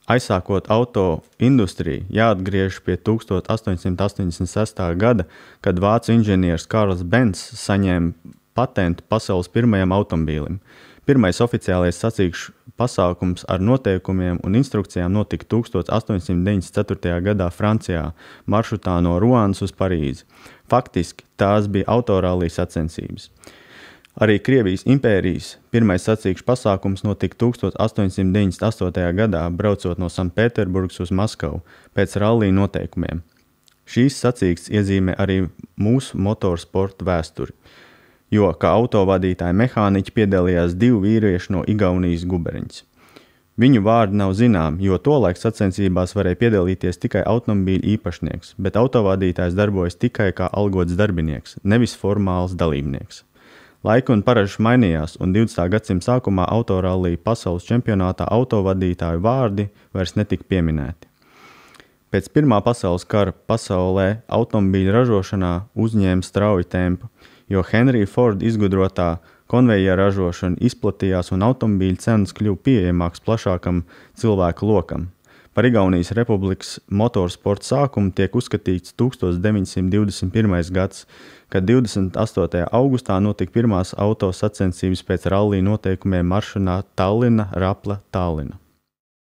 Aizsākot auto industriju, jāatgriežas pie 1886. gada, kad vācu inženieris Karls Benz saņēma patentu pasaules pirmajam automobīlim. Pirmais oficiālais sacīkšu pasākums ar noteikumiem un instrukcijām notika 1894. gadā Francijā, maršrutā no Ruanas uz Parīzi. Faktiski tās bija autorallija sacensības. Arī Krievijas impērijas pirmais sacīkšu pasākums notika 1898. gadā, braucot no Sanktpēterburgas uz Maskavu pēc rallija noteikumiem. Šīs sacīkstes iezīmē arī mūsu motorsporta vēsturi, jo kā autovadītāji mehāniķi piedalījās 2 vīrieši no Igaunijas Guberņas. Viņu vārdi nav zinām, jo tolaik sacensībās varēja piedalīties tikai automobīļa īpašnieks, bet autovadītājs darbojas tikai kā algots darbinieks, nevis formāls dalībnieks. Laika un paražas mainījās, un 20. gadsimta sākumā autorallija pasaules čempionātā autovadītāju vārdi vairs netika pieminēti. Pēc Pirmā pasaules kara pasaulē automobīļu ražošanā uzņēma strauju tempu, jo Henrija Forda izgudrotā konvejera ražošana izplatījās un automobīļu cenas kļuva pieejamāks plašākam cilvēku lokam. Par Igaunijas republikas motorsporta sākumu tiek uzskatīts 1921. gads, kad 28. augustā notika pirmās auto sacensības pēc rallija noteikumiem maršrutā Tallina, Rapla, Tallina.